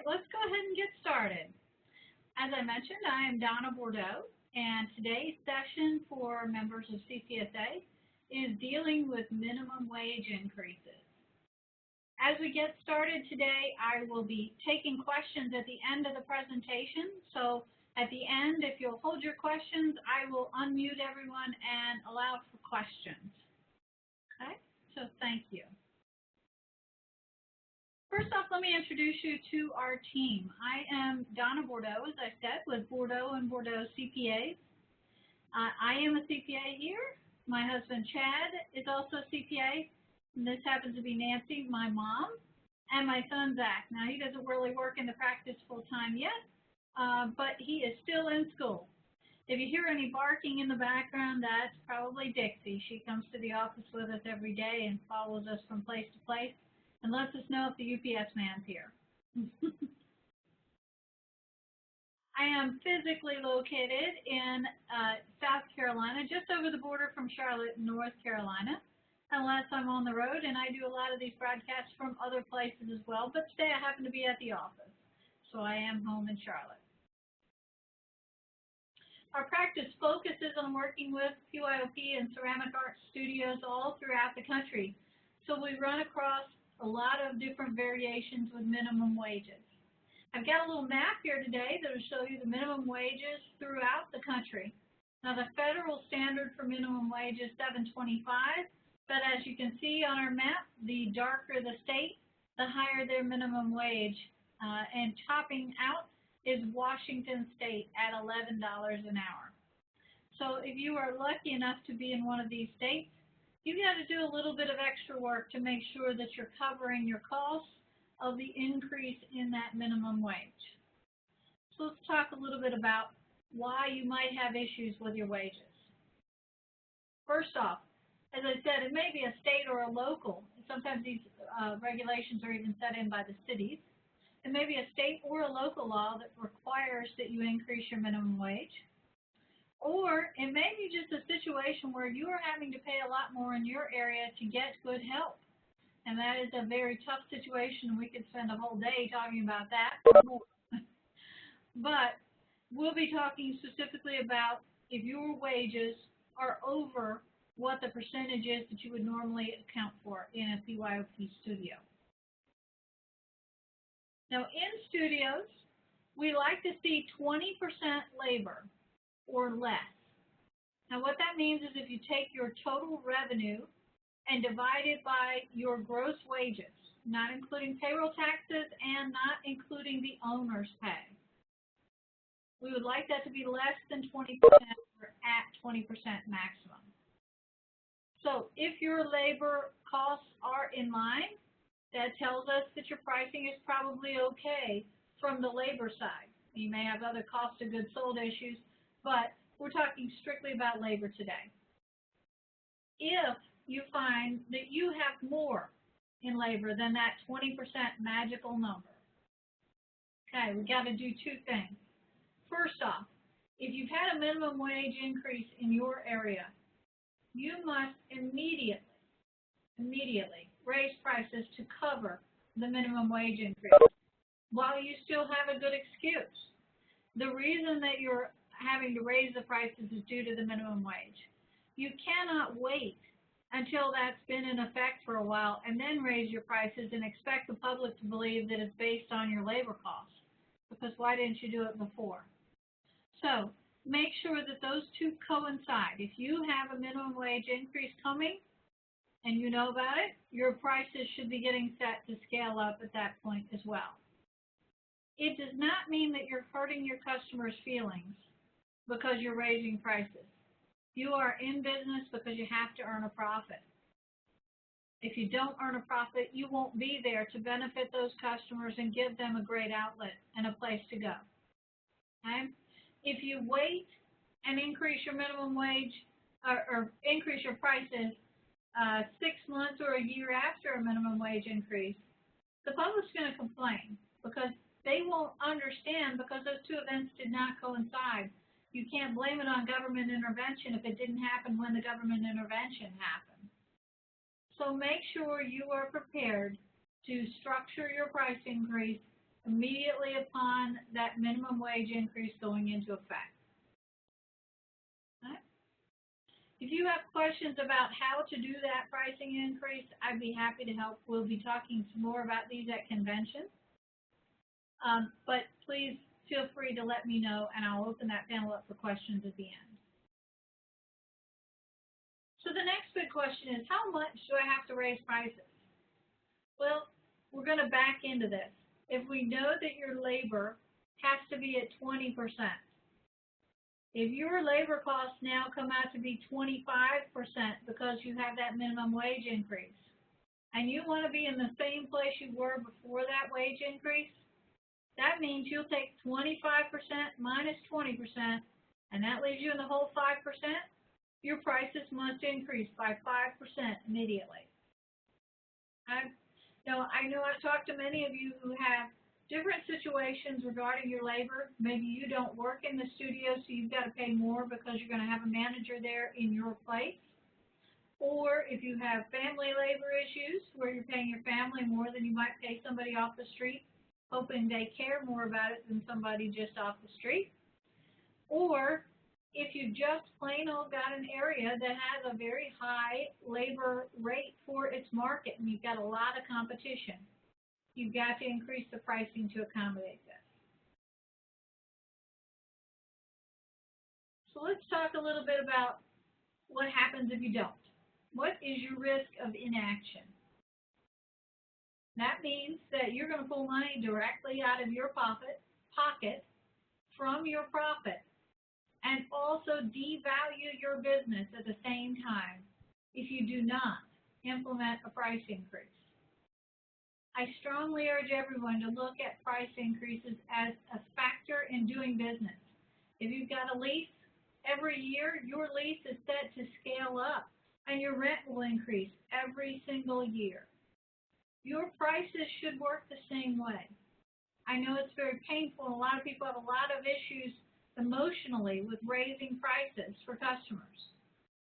let's go ahead and get started. As I mentioned, I am Donna Bordeaux, and today's session for members of CCSA is dealing with minimum wage increases. As we get started today, I will be taking questions at the end of the presentation. So at the end, if you'll hold your questions, I will unmute everyone and allow for questions. Okay, so thank you. First off, let me introduce you to our team. I am Donna Bordeaux, as I said, with Bordeaux and Bordeaux CPAs. I am a CPA here. My husband, Chad, is also a CPA. And this happens to be Nancy, my mom, and my son, Zach. Now, he doesn't really work in the practice full-time yet, but he is still in school. If you hear any barking in the background, that's probably Dixie. She comes to the office with us every day and follows us from place to place and lets us know if the UPS man's here. I am physically located in South Carolina, just over the border from Charlotte, North Carolina, unless I'm on the road, and I do a lot of these broadcasts from other places as well, but today I happen to be at the office, so I am home in Charlotte. Our practice focuses on working with PYOP and ceramic art studios all throughout the country, so we run across a lot of different variations with minimum wages. I've got a little map here today that will show you the minimum wages throughout the country. Now, the federal standard for minimum wage is $7.25, but as you can see on our map, the darker the state, the higher their minimum wage. And topping out is Washington State at $11 an hour. So if you are lucky enough to be in one of these states, you've got to do a little bit of extra work to make sure that you're covering your costs of the increase in that minimum wage. So let's talk a little bit about why you might have issues with your wages. First off, as I said, it may be a state or a local. Sometimes these regulations are even set in by the cities. It may be a state or a local law that requires that you increase your minimum wage. Or it may be just a situation where you are having to pay a lot more in your area to get good help. And that is a very tough situation. We could spend a whole day talking about that. But we'll be talking specifically about if your wages are over what the percentage is that you would normally account for in a PYOP studio. Now, in studios, we like to see 20% labor or less. Now, what that means is if you take your total revenue and divide it by your gross wages, not including payroll taxes and not including the owner's pay, we would like that to be less than 20% or at 20% maximum. So if your labor costs are in line, that tells us that your pricing is probably okay from the labor side. You may have other cost of goods sold issues, but we're talking strictly about labor today. If you find that you have more in labor than that 20% magical number, okay, we got to do two things. First off, if you've had a minimum wage increase in your area, you must immediately raise prices to cover the minimum wage increase while you still have a good excuse. The reason that you're having to raise the prices is due to the minimum wage. You cannot wait until that's been in effect for a while and then raise your prices and expect the public to believe that it's based on your labor costs, because why didn't you do it before? So make sure that those two coincide. If you have a minimum wage increase coming and you know about it, your prices should be getting set to scale up at that point as well. It does not mean that you're hurting your customers' feelings because you're raising prices. You are in business because you have to earn a profit. If you don't earn a profit, you won't be there to benefit those customers and give them a great outlet and a place to go. Okay? If you wait and increase your minimum wage or increase your prices 6 months or a year after a minimum wage increase, the public's going to complain because they won't understand, because those two events did not coincide. You can't blame it on government intervention if it didn't happen when the government intervention happened. So make sure you are prepared to structure your price increase immediately upon that minimum wage increase going into effect. Right? If you have questions about how to do that pricing increase, I'd be happy to help. We'll be talking some more about these at convention. But please feel free to let me know, and I'll open that panel up for questions at the end. So the next big question is, how much do I have to raise prices? Well, we're going to back into this. If we know that your labor has to be at 20%, if your labor costs now come out to be 25% because you have that minimum wage increase, and you want to be in the same place you were before that wage increase, that means you'll take 25% minus 20%, and that leaves you in the whole 5%. Your prices must increase by 5% immediately. I know I've talked to many of you who have different situations regarding your labor. Maybe you don't work in the studio, so you've got to pay more because you're going to have a manager there in your place. Or if you have family labor issues where you're paying your family more than you might pay somebody off the street, hoping they care more about it than somebody just off the street. Or if you just plain old got an area that has a very high labor rate for its market and you've got a lot of competition, you've got to increase the pricing to accommodate this. So let's talk a little bit about what happens if you don't. What is your risk of inaction? That means that you're going to pull money directly out of your pocket from your profit and also devalue your business at the same time if you do not implement a price increase. I strongly urge everyone to look at price increases as a factor in doing business. If you've got a lease, every year your lease is set to scale up and your rent will increase every single year. Your prices should work the same way. I know it's very painful, and a lot of people have a lot of issues emotionally with raising prices for customers.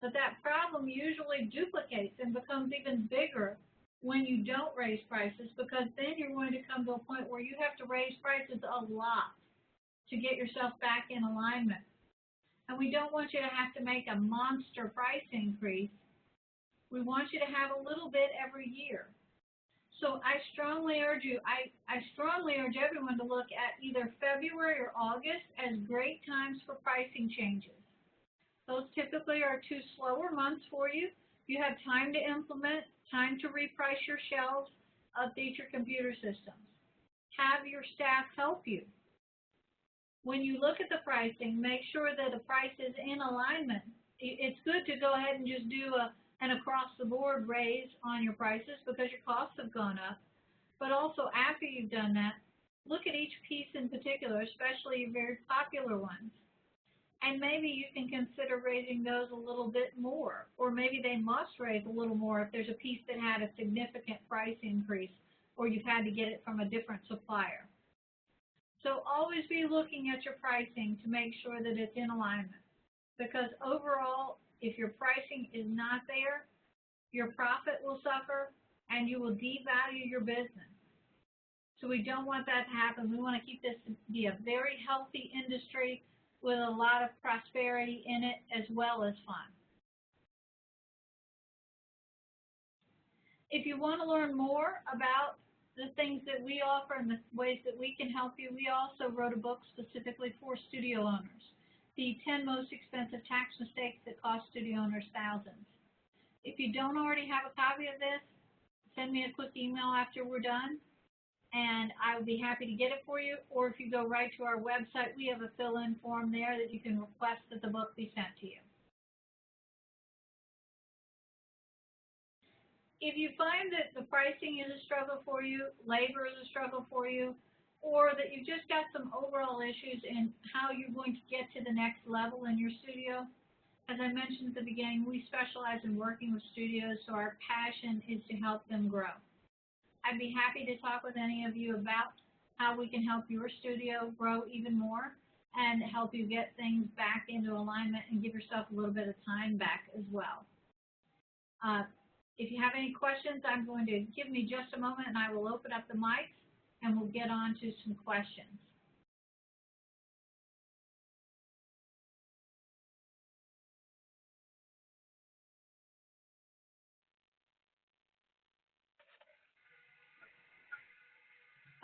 But that problem usually duplicates and becomes even bigger when you don't raise prices, because then you're going to come to a point where you have to raise prices a lot to get yourself back in alignment. And we don't want you to have to make a monster price increase. We want you to have a little bit every year. So I strongly urge everyone to look at either February or August as great times for pricing changes. Those typically are 2 slower months for you. You have time to implement, time to reprice your shelves, update your computer systems. Have your staff help you. When you look at the pricing, make sure that the price is in alignment. It's good to go ahead and just do an across-the-board raise on your prices because your costs have gone up. But also, after you've done that, look at each piece in particular, especially your very popular ones. And maybe you can consider raising those a little bit more, or maybe they must raise a little more if there's a piece that had a significant price increase or you've had to get it from a different supplier. So always be looking at your pricing to make sure that it's in alignment, because overall, if your pricing is not there, your profit will suffer and you will devalue your business. So we don't want that to happen. We want to keep this to be a very healthy industry with a lot of prosperity in it as well as fun. If you want to learn more about the things that we offer and the ways that we can help you, we also wrote a book specifically for studio owners. The 10 most expensive tax mistakes that cost studio owners thousands. If you don't already have a copy of this, send me a quick email after we're done, and I would be happy to get it for you. Or if you go right to our website, we have a fill-in form there that you can request that the book be sent to you. If you find that the pricing is a struggle for you, labor is a struggle for you, or that you've just got some overall issues in how you're going to get to the next level in your studio, as I mentioned at the beginning, we specialize in working with studios, so our passion is to help them grow. I'd be happy to talk with any of you about how we can help your studio grow even more and help you get things back into alignment and give yourself a little bit of time back as well. If you have any questions, I'm going to give me just a moment and I will open up the mics. and we'll get on to some questions.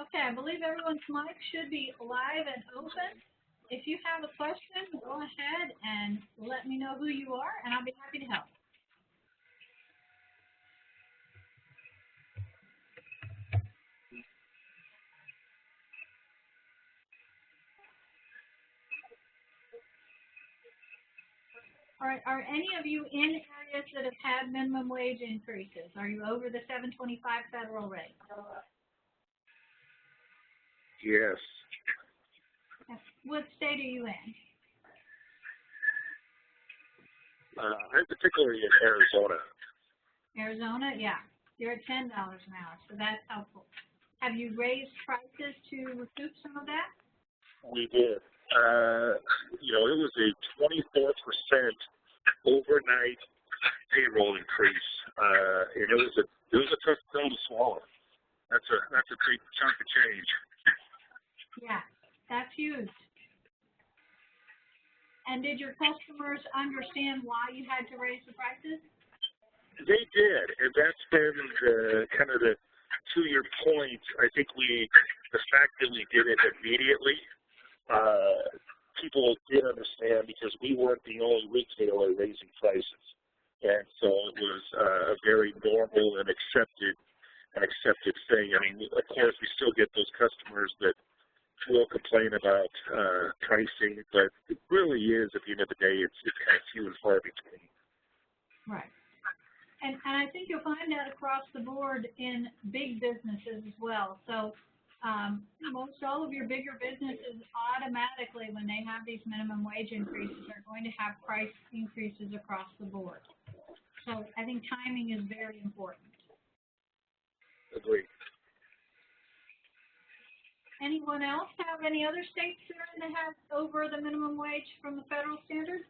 Okay, I believe everyone's mic should be live and open. If you have a question, go ahead and let me know who you are, and I'll be happy to help. All right, are any of you in areas that have had minimum wage increases? Are you over the $7.25 federal rate? Yes. What state are you in? I'm particularly in Arizona. Arizona, yeah. You're at $10 an hour, so that's helpful. Have you raised prices to recoup some of that? We did. It was a 24% overnight payroll increase, and it was a tough pill to swallow. That's a big chunk of change. Yeah, that's huge. And did your customers understand why you had to raise the prices? They did, and that's been to your point. I think the fact that we did it immediately, people did understand because we weren't the only retailer raising prices, and so it was a very normal and accepted thing. I mean, of course, we still get those customers that will complain about pricing, but it really is, at the end of the day, it's kind of few and far between. Right. And I think you'll find that across the board in big businesses as well. So most all of your bigger businesses automatically, when they have these minimum wage increases, are going to have price increases across the board. So I think timing is very important. Agreed. Anyone else have any other states that have over the minimum wage from the federal standard?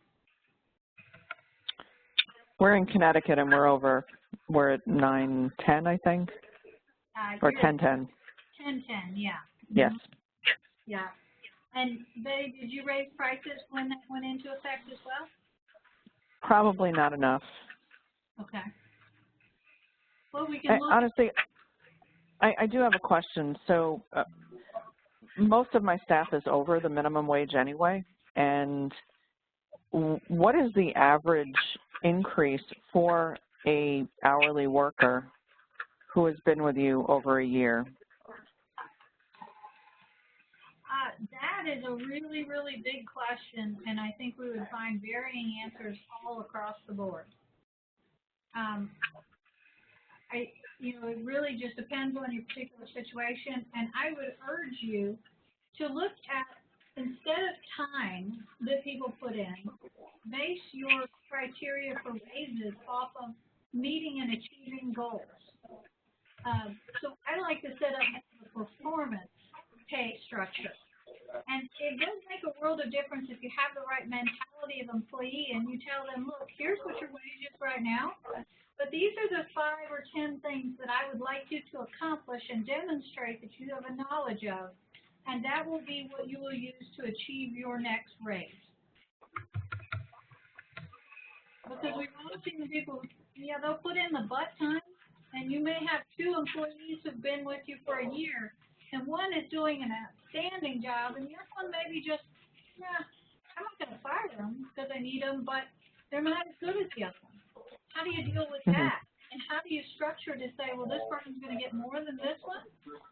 We're in Connecticut, and we're at 9.10, I think, or 10.10. 10.10, yeah. Yes. Yeah. And Betty, did you raise prices when that went into effect as well? Probably not enough. Okay. Well, we can look. Honestly, I do have a question. So most of my staff is over the minimum wage anyway, and what is the average increase for a hourly worker who has been with you over a year? That is a really, really big question, and I think we would find varying answers all across the board. It really just depends on your particular situation, and I would urge you to look at, instead of time that people put in, base your criteria for raises off of meeting and achieving goals. So I like to set up a performance pay structure. And it does make a world of difference if you have the right mentality of employee and you tell them, look, here's what your wage is right now, but these are the 5 or 10 things that I would like you to accomplish and demonstrate that you have a knowledge of, and that will be what you will use to achieve your next raise. Because we've all seen the people, they'll put in the butt time, and you may have 2 employees who've been with you for a year, and one is doing an outstanding job, and the other one maybe just, I'm not going to fire them because I need them, but they're not as good as the other one. How do you deal with that? And how do you structure to say, well, this person's going to get more than this one,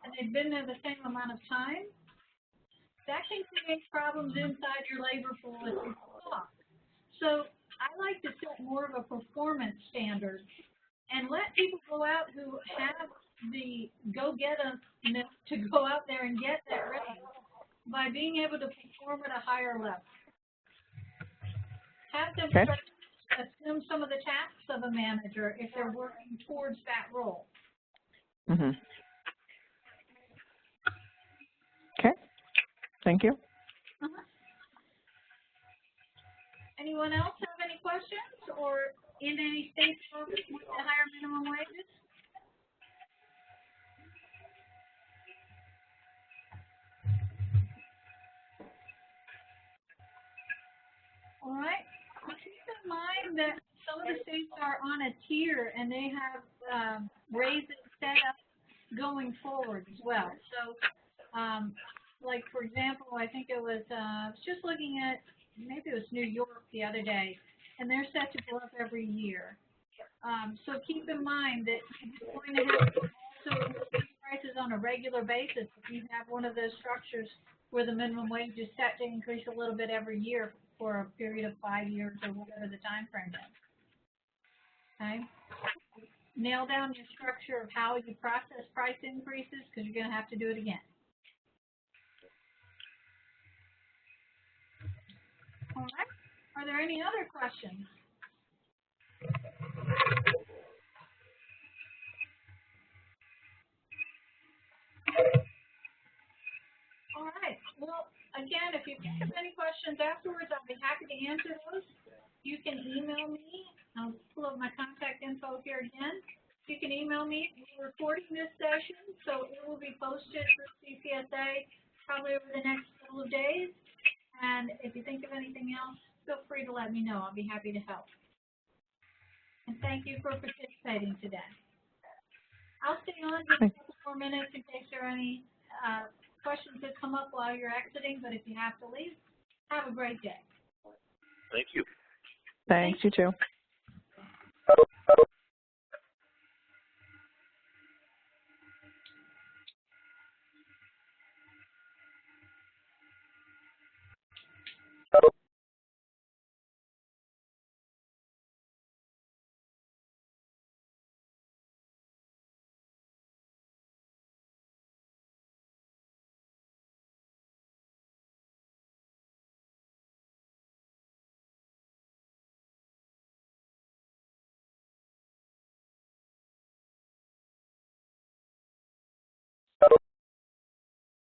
and they've been there the same amount of time? That can create problems inside your labor pool as you talk. So I like to set more of a performance standard and let people go out who have the go-get-ness to go out there and get that raise by being able to perform at a higher level. Have them assume some of the tasks of a manager if they're working towards that role. Mm-hmm. Okay. Thank you. Anyone else have any questions or in any states with the higher minimum wages? All right. But keep in mind that some of the states are on a tier and they have raises set up going forward as well. So, like for example, I think it was just looking at maybe it was New York the other day, and they're set to go up every year. So keep in mind that you're going to have to also increase prices on a regular basis if you have one of those structures where the minimum wage is set to increase a little bit every year for a period of 5 years or whatever the time frame is. Okay? Nail down your structure of how you process price increases because you're going to have to do it again. All right. Are there any other questions? All right. Well, again, if you think of any questions afterwards, I'll be happy to answer those. You can email me. I'll pull up my contact info here again. You can email me. We're recording this session, so it will be posted for CCSA probably over the next couple of days. And if you think of anything else, feel free to let me know. I'll be happy to help. And thank you for participating today. I'll stay on just a couple more minutes in case there are any questions that come up while you're exiting, but if you have to leave, have a great day. Thank you. Thanks, you too.